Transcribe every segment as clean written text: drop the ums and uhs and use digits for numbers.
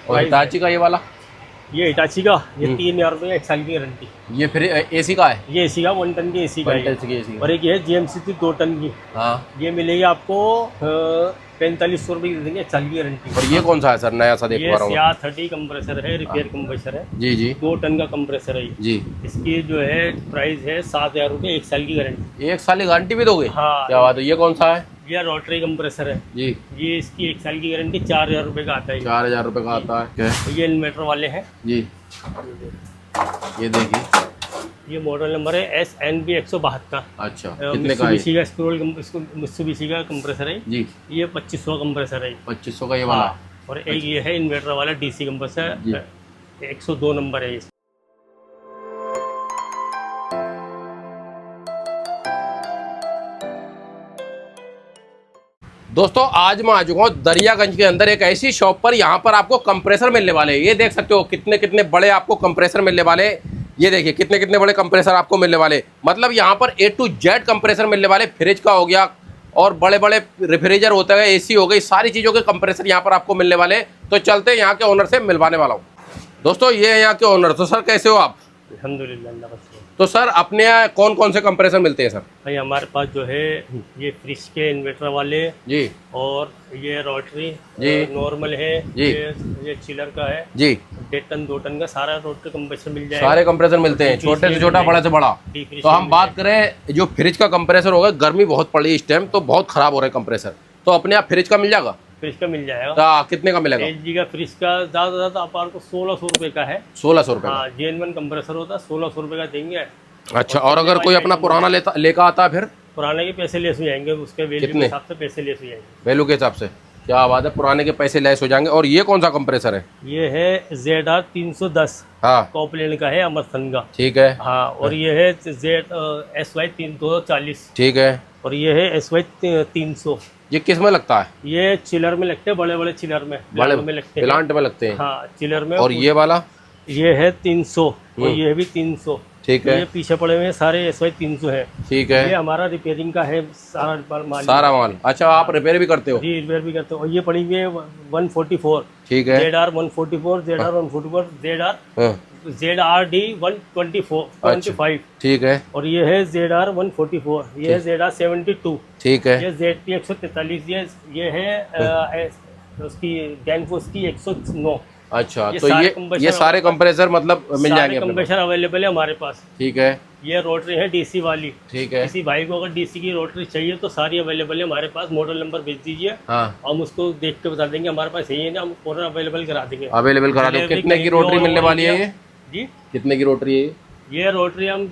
और हिटाची का ये वाला, ये हिटाची का ये 3,000 रुपये 1 साल की गारंटी। ये फिर एसी का है? ये एसी का 1 टन की एसी का 1 है। टन की एसी का। और एक ये है जीएमसी 2 टन की, हाँ। ये मिलेगी आपको 4500 रुपये की देंगे 1 साल की गारंटी। और ये कौन सा है सर, नया सा देख ये पा रहा हूँ? सिया 30 कंप्रेसर है, रिपेयर कंप्रेसर है। जी जी 2 टन का कंप्रेसर है ये। जी। इसकी जो है प्राइस है 7,000 रुपये 1 साल की गारंटी। 1 साल की गारंटी भी दोगे? हाँ। क्या बात है। ये कौन सा है? ये रोटरी कंप्रेसर है जी। ये, इसकी 1 साल की गारंटी 4,000 रुपये का आता है। 4,000 रुपये का आता है। क्या? ये इन्वर्टर वाले हैं जी। ये देखिए, ये मॉडल नंबर है SNB 172। अच्छा कितने का है? मित्सुबिशी का स्क्रोल, मित्सुबिशी का कंप्रेसर है जी। ये 2500 कंप्रेसर है। 2500 का ये वाला। हाँ। और एक ये है इन्वर्टर वाला DC कंप्रेसर, 102 नंबर है ये। दोस्तों आज मैं आ चुका हूँ दरियागंज के अंदर एक ऐसी शॉप पर, यहाँ पर आपको कंप्रेसर मिलने वाले हैं। ये देख सकते हो कितने कितने बड़े आपको कंप्रेसर मिलने वाले हैं। ये देखिए कितने कितने बड़े कंप्रेसर आपको मिलने वाले, मतलब यहाँ पर A to Z कंप्रेसर मिलने वाले। फ्रिज का हो गया और बड़े बड़े रेफ्रिजरेटर होता है, AC हो गई, सारी चीज़ों के कंप्रेसर यहाँ पर आपको मिलने वाले। तो चलते हैं यहाँ के ओनर से मिलवाने वाला हूँ। दोस्तों ये है यहाँ के ओनर। तो सर कैसे हो आप? अल्हम्दुलिल्लाह। तो सर अपने यहाँ कौन कौन से कंप्रेसर मिलते हैं सर? भाई हमारे पास जो है ये फ्रिज के इन्वर्टर वाले जी, और ये रोटरी जी, नॉर्मल है जी, ये चिलर का है जी, 1.5 टन 2 टन का सारा रोटरी कंप्रेसर मिल जाएगा। सारे कंप्रेसर मिलते हैं, छोटे से छोटा बड़े से बड़ा। तो हम बात करें जो फ्रिज का कंप्रेसर होगा, गर्मी बहुत पड़ी इस टाइम तो बहुत खराब हो रहा है कंप्रेसर, तो अपने आप फ्रिज का मिल जाएगा? फ्रिज का मिल जाएगा। तो कितने का मिलेगा? LG का फ्रिज का ज़्यादा से ज़्यादा आपको 1600 रुपये का है। 1600 रुपये? हाँ, Gen1 कंप्रेसर होता है 1600 रुपये का देंगे। अच्छा, और अगर कोई अपना पुराना लेकर आता है फिर? पुराने के पैसे लेस हो जाएंगे, उसके वैल्यू के हिसाब से पैसे लेस हो जाएंगे। वैल्यू के हिसाब से? क्या बात है, पुराने के पैसे लेस हो जाएंगे। और ये कौन सा कंप्रेसर है? ये है ZR 310। हाँ, कॉपलैंड का है, अमरसन का। ठीक है। हाँ। और ये है SY 240। ठीक है। और ये है SY 300। ये किस में लगता है? ये चिलर में लगते हैं, बड़े बड़े चिलर में, बड़े में लगते हैं, प्लांट में लगते हैं। हाँ चिलर में। और ये वाला? ये है 300 और ये भी 300। ठीक है। ये पीछे पड़े हुए सारे SY 300 है। ठीक है। ये हमारा रिपेयरिंग का है सारा माल। सारा माल? अच्छा, आप रिपेयर भी करते हो? जी, रिपेयर भी करते हो। और ये पड़ी हुई है 144। ठीक है। ZR 144, ZR 144, ZRD 125। ठीक है। और ये है ZR 144, ये है ZR 72। ठीक है। ये ZP 143, ये है उसकी डैनफोर्स की 109। अच्छा, तो ये सारे कंप्रेसर मतलब मिल जाएंगे? कंप्रेसर अवेलेबल है हमारे पास। ठीक है। ये रोटरी है DC वाली। ठीक है। किसी भाई को अगर DC की रोटरी चाहिए तो सारी अवेलेबल है हमारे पास। मॉडल नंबर भेज दीजिए, हाँ, हम उसको देख के बता देंगे हमारे पास यही है ना, हम पूरा अवेलेबल करा देंगे। अवेलेबल करा दो। कितने की रोटरी मिलने वाली है ये? जी, कितने की रोटरी है ये रोटरी हम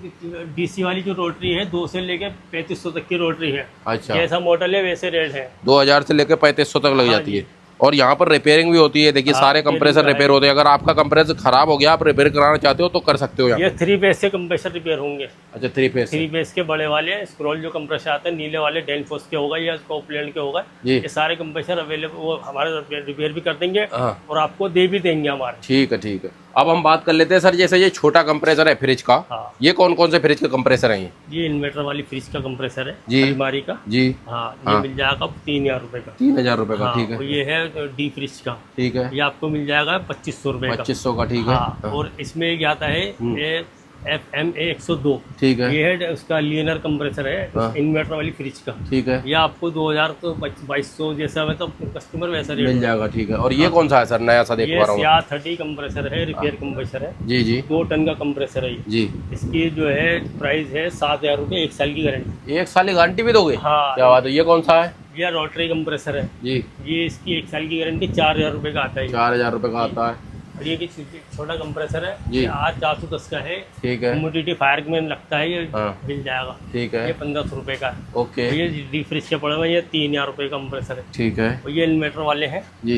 DC वाली जो रोटरी है 2 से लेके 3500 तक की रोटरी है। अच्छा, जैसा मॉडल है वैसे रेट है। 2000 से लेकर 3500 तक लग जाती है। और यहाँ पर रिपेयरिंग भी होती है। देखिए सारे कंप्रेसर रिपेयर होते हैं। अगर आपका कंप्रेसर खराब हो गया, आप रिपेयर कराना चाहते हो तो कर सकते हो। ये 3 फेज से कंप्रेसर रिपेयर होंगे। अच्छा, 3 फेज? 3 फेज के बड़े वाले स्क्रॉल जो कंप्रेसर आते हैं नीले वाले, डैनफोर्स के होगा या कॉपलैंड के होगा, ये सारे कंप्रेसर अवेलेबल, वो हमारे रिपेयर भी कर देंगे और आपको दे भी देंगे हमारे। ठीक है, ठीक है। अब हम बात कर लेते हैं सर, जैसे ये छोटा कंप्रेसर है फ्रिज का, ये कौन कौन से फ्रिज के कंप्रेसर हैं? ये इन्वर्टर वाली फ्रिज का कंप्रेसर है जी, अलमारी का। जी, हाँ, ये मिल जाएगा 3,000 रुपये का। 3,000 रुपये का? हाँ, ठीक है। ये है डी फ्रिज का। ठीक है। ये आपको मिल जाएगा 2500 रुपये का। 2500 का? ठीक है। हाँ, और इसमें एक आता है ये FMA 102। ठीक है। ये है उसका लीनर कंप्रेसर है, इन्वर्टर वाली फ्रिज का। ठीक है। ये आपको 2000 तो 2200 जैसा है, तो कस्टमर वैसा रेट मिल जाएगा। ठीक है। और ये कौन सा है सर, नया सा देख पा रहा हूँ? ये 30 कंप्रेसर है, रिपेयर कंप्रेसर है। जी जी। 2 टन का कंप्रेसर है जी। इसकी जो है प्राइस है 7,000 रुपये 1 साल की गारंटी। 1 साल की गारंटी भी दोगे? हाँ। क्या बात है। ये कौन सा है? ये रोटरी कंप्रेसर है जी। ये, इसकी 1 साल की गारंटी 4,000 रुपये का आता है। 4,000 रुपये का आता है। और ये भी छोटा कंप्रेसर है जी। ये 410 का है। ठीक है। ह्यूमिडिटी फायर में लगता है, ये मिल जाएगा। ठीक है। ये 1500 रुपये का है। ओके। ये डीप फ्रिज के पड़े हुए, ये 3,000 रुपये का कंप्रेसर है। ठीक है। और ये इन्वर्टर वाले हैं जी।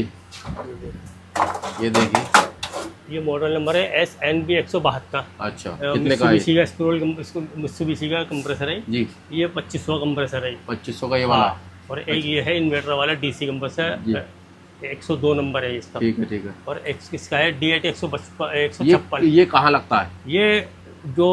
ये देखिए, ये मॉडल नंबर है SNB 172। अच्छा, कितने का है? मित्सुबिशी का स्क्रोल, मित्सुबिशी का कंप्रेसर है जी। ये 2500 कंप्रेसर है। 2500 का ये वाला? और एक ये है इन्वर्टर वाला DC कंप्रेसर, 102 नंबर है इसका। ठीक है, ठीक है। और इसका है D8 156। ये कहाँ लगता है? ये जो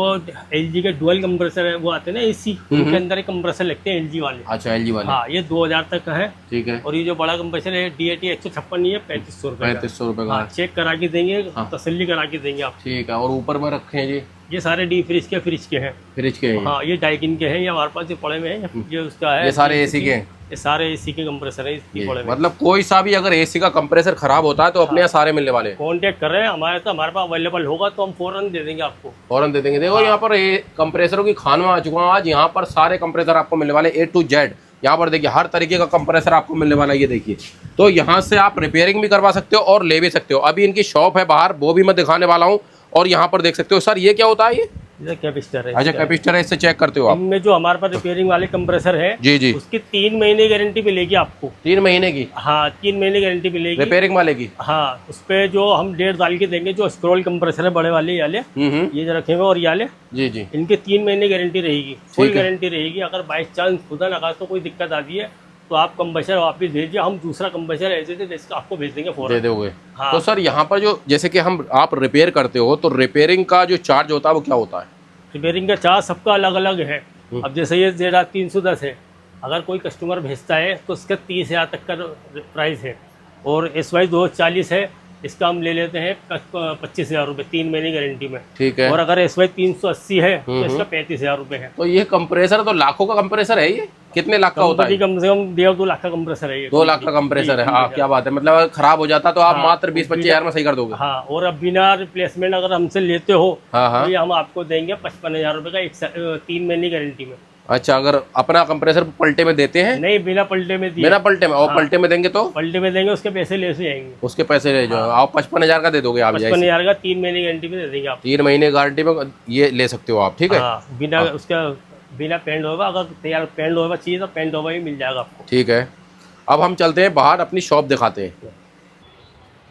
LG के डुअल कंप्रेसर है वो आते हैं ना AC, उनके अंदर एक कंप्रेसर लगते हैं LG वाले। अच्छा, LG वाले। हाँ, ये 2000 तक का है। ठीक है। और ये जो बड़ा कंप्रेसर है DAT 156 ये 3500 रुपये। 3500 रुपये का। हाँ, चेक करा के देंगे, तसल्ली करा के देंगे आप। ठीक है। और ऊपर में रखे हैं जी, ये सारे डी फ्रिज के हैं। फ्रिज के हैं। हाँ, ये डाइकिन के हैं, ये हमारे पास जो पड़े हुए हैं ये उसका है। ये सारे AC के हैं। ये सारे AC के कंप्रेसर है इसकी पड़े हुए। मतलब कोई सा भी अगर AC का कंप्रेसर खराब होता है तो अपने यहाँ सारे मिलने वाले हैं। कॉन्टेक्ट कर रहे हैं हमारे पास अवेलेबल होगा तो हम फौरन दे देंगे आपको। फौरन दे देंगे। देखो यहाँ पर कंप्रेसरों की खान में आ चुका हूँ आज। यहाँ पर सारे कंप्रेसर आपको मिलने वाले A to Z। यहाँ पर देखिए हर तरीके का कंप्रेसर आपको मिलने वाला है। ये देखिए, तो यहाँ से आप रिपेयरिंग भी करवा सकते हो और ले भी सकते हो। अभी इनकी शॉप है बाहर, वो भी मैं दिखाने वाला हूँ। और यहाँ पर देख सकते हो सर, ये क्या होता है? ये कैपेसिटर है। अच्छा, कैपेसिटर है, इससे चेक करते हो आप। इनमें जो हमारे पास रिपेयरिंग वाले कंप्रेसर है जी जी, उसकी 3 महीने गारंटी मिलेगी आपको। 3 महीने की? हाँ, 3 महीने गारंटी मिलेगी रिपेयरिंग वाले की। हाँ, उस पे जो हम 1.5 डाल के देंगे, जो स्क्रॉल कंप्रेसर है बड़े वाले ये जो रखे हुए और ये वाले, जी जी, इनके 3 महीने गारंटी रहेगी, फुल गारंटी रहेगी। अगर बाई चांस खुदा ना तो कोई दिक्कत आती है तो आप कंप्रेसर वापस भेजिए, हम दूसरा कंप्रेसर ऐसे आपको भेज देंगे फौरन। दे दोगे? हाँ। तो सर यहाँ पर जो जैसे कि आप रिपेयर करते हो तो रिपेयरिंग का जो चार्ज होता है वो क्या होता है? रिपेयरिंग का चार्ज सबका अलग अलग है। अब जैसे ये Z 310 है, अगर कोई कस्टमर भेजता है तो उसका 30,000 तक का प्राइस है। और SY 240 है, इसका हम ले लेते हैं 25,000 रुपये 3 महीने गारंटी में। ठीक है। और अगर SY 380 है तो इसका 35,000 रुपये है। तो ये कंप्रेसर तो लाखों का कंप्रेसर है। ये कितने लाख का होता है? कम से कम 1.5-2 लाख का कंप्रेसर है ये। 2 लाख का कंप्रेसर है। हाँ, क्या बात है। मतलब अगर खराब हो जाता तो आप मात्र 20-25 हज़ार में सही कर दोगे? हाँ, और अब बिना रिप्लेसमेंट अगर हमसे लेते हो हाँ, तो ये हम आपको देंगे 55,000 रुपये का 3 महीने गारंटी में। अच्छा, अगर अपना कंप्रेसर पलटे में देते हैं? नहीं, बिना पलटे में दिए। बिना पलटे में? और पलटे में देंगे तो? पलटे में देंगे, उसके पैसे ले से जाएंगे। उसके पैसे ले जाओ। आप 55,000 का दे दोगे आप? 55,000 का 3 महीने गारंटी में दे देंगे आप। 3 महीने गारंटी में ये ले सकते हो आप। ठीक है। बिना उसका बिना पेंट होगा, अगर तैयार पेंट होगा चाहिए तो पेंट होगा ही मिल जाएगा आपको। ठीक है। अब हम चलते हैं बाहर, अपनी शॉप दिखाते हैं।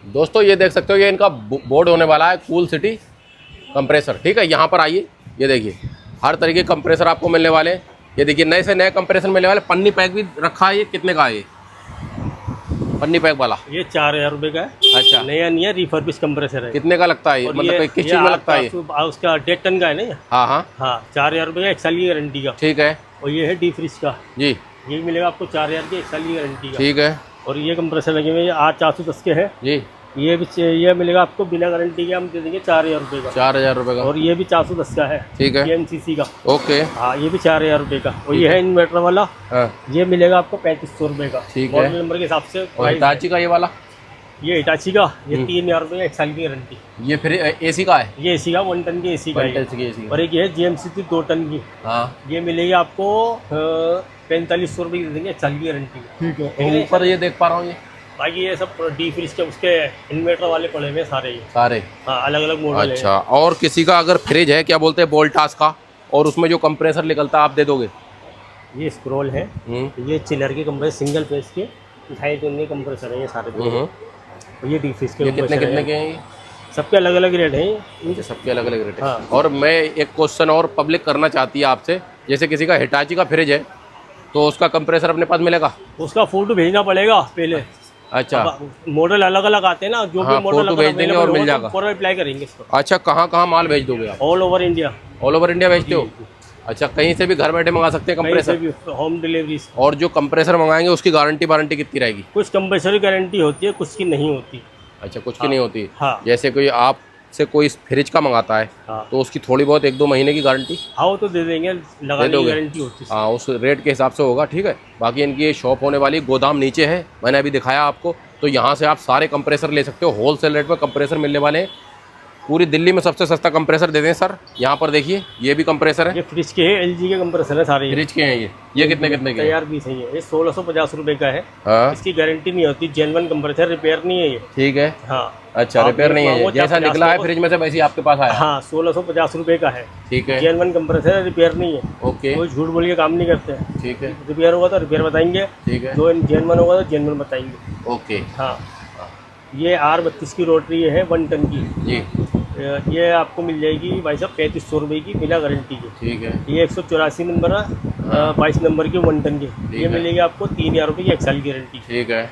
दोस्तों ये देख सकते हो, ये इनका बोर्ड होने वाला है, कूल सिटी कंप्रेसर। ठीक है, यहाँ पर आइए, ये देखिए हर तरीके के कंप्रेसर आपको मिलने वाले हैं। ये देखिए नए से नए कंप्रेसर मिलने वाले। पन्नी पैक भी रखा है। ये कितने का है? ये पन्नी पैक वाला ये 4,000 रुपये का है। अच्छा, नया नहीं है, रिफर्बिश कंप्रेसर है। कितने का लगता है ये? मतलब किस चीज़ में लगता है ये? उसका 1.5 टन का है ना। हाँ हाँ हाँ, 4,000 रुपये का 1 साल की गारंटी का। ठीक है। और ये है डी फ्रिज का जी, ये मिलेगा आपको 4,000 की 1 साल की गारंटी का। ठीक है। और ये कंप्रेसर लगे हुए 8,410 के हैं जी, ये मिलेगा आपको बिना गारंटी के, हम दे देंगे 4,000 रुपये का। 4,000 रुपये का। और ये भी 410 का है। ठीक है। MCC का। ओके। हाँ, ये भी 4,000 रुपये का। और ये है इन्वर्टर वाला। हाँ, ये मिलेगा आपको 3500 रुपये का। ठीक है। मॉडल नंबर के हिसाब से। और हिटाची का ये वाला? ये हिटाची का, ये 3,000 रुपये का 1 साल की गारंटी। ये फिर AC का है? ये AC का 1 टन की AC का है। 1 टन की AC। और एक ये है GMCC 2 टन की। हाँ, ये मिलेगी आपको 4500 रुपये की दे देंगे 1 साल की गारंटी। ठीक है। ऊपर ये देख पा रहा हूँ, ये बाकी ये सब डी फ्रिज के उसके इन्वर्टर वाले पड़े हुए सारे ये सारे। हाँ, अलग अलग मॉडल है। अच्छा, और किसी का अगर फ्रिज है, क्या बोलते हैं, वोल्टास का, और उसमें जो कंप्रेसर निकलता है आप दे दोगे? ये स्क्रॉल है, ये चिलर के कंप्रेसर, सिंगल फेस के 2.5 टन के कंप्रेसर है ये सारे। और ये डी फ्रिज के कितने कितने के हैं? सबके अलग अलग रेट हैं इनके सबके अलग अलग रेट है। हाँ। और मैं एक क्वेश्चन और पब्लिक करना चाहती है आपसे, जैसे किसी का हिटाची का फ्रिज है तो उसका कंप्रेसर अपने पास मिलेगा? उसका फोटो भेजना पड़ेगा पहले। अच्छा, मॉडल अलग अलग आते हैं ना, जो भी मॉडल फोटो भेज देंगे और मिल जाएगा। फॉर अप्लाई करेंगे इसको। अच्छा, कहाँ कहाँ माल भेज दोगे आप? All over India. All over India भेजते हो? अच्छा, कहीं से भी घर बैठे मंगा सकते हैं कंप्रेसर? Home delivery. और जो कंप्रेसर मंगाएंगे उसकी वारंटी कितनी रहेगी? कुछ कंप्रेसर की गारंटी होती है, कुछ की नहीं होती। अच्छा, कुछ की नहीं होती। हाँ। जैसे कोई आपसे कोई फ्रिज का मंगाता है तो उसकी थोड़ी बहुत 1-2 महीने की गारंटी? हाँ, वो तो दे देंगे, लगाने की गारंटी होती है। हाँ, उस रेट के हिसाब से होगा। ठीक है। बाकी इनकी ये शॉप होने वाली, गोदाम नीचे है, मैंने अभी दिखाया आपको। तो यहाँ से आप सारे कंप्रेसर ले सकते हो। होलसेल रेट में कंप्रेसर मिलने वाले हैं। पूरी दिल्ली में सबसे सस्ता कंप्रेसर दे दें सर। यहाँ पर देखिए, ये भी कंप्रेसर है। ये फ्रिज के हैं, LG के कंप्रेसर है सारे। फ्रिज के हैं ये कितने कितने के? तैयार पीस है ये 1650 रुपये का है। हाँ, इसकी गारंटी नहीं होती, जेन्युइन कंप्रेसर, रिपेयर नहीं है ये। ठीक है। हाँ। अच्छा, रिपेयर नहीं है, जैसा निकला है फ्रिज में से वैसे ही आपके पास आया? हाँ, 1650 रुपये का है। ठीक है। जेन्युइन कंप्रेसर है, रिपेयर नहीं है। ओके। कोई झूठ बोल के काम नहीं करते हैं। ठीक है। रिपेयर होगा तो रिपेयर बताएंगे, ठीक है। जो जेन्युइन होगा तो जेन्युइन बताएंगे। ओके। हाँ, ये R32 की रोटरी है 1 टन की जी। ये आपको मिल जाएगी भाई साहब 3500 रुपये की बिना गारंटी की। ठीक है। ये 184 नंबर है, 22 नंबर की 1 टन की। ये मिलेगी आपको 3,000 रुपये की 1 साल की गारंटी। ठीक है।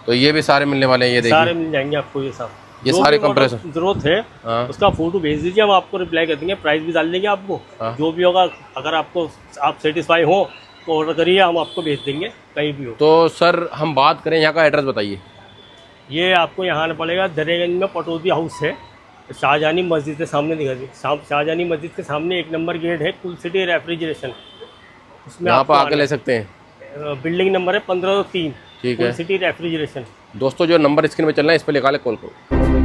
तो ये भी सारे मिलने वाले हैं, ये देखिए सारे मिल जाएंगे आपको ये सब। ये जो सारे भी model कंप्रेसर। जरूरत है हाँ उसका फोटो भेज दीजिए, हम आपको रिप्लाई कर देंगे, प्राइस भी डाल देंगे आपको। हाँ। जो भी होगा, अगर आपको आप सेटिस्फाई हो तो ऑर्डर करिए, हम आपको भेज देंगे कहीं भी हो। तो सर हम बात करें यहाँ का एड्रेस बताइए। ये आपको यहाँ आना पड़ेगा, दरियागंज में पटौदी हाउस है, शाहजहानी मस्जिद के सामने दिखा दी, शाहजहानी मस्जिद के सामने 1 नंबर गेट है, कुल सिटी रेफ्रिजरेशन, उसमें यहाँ आपको पर आके आना ले सकते हैं। है। बिल्डिंग नंबर है 1503, ठीक कुल है सिटी रेफ्रिजरेशन। दोस्तों, जो नंबर स्क्रीन पे चल रहा है इस पर निकाले कॉल करो।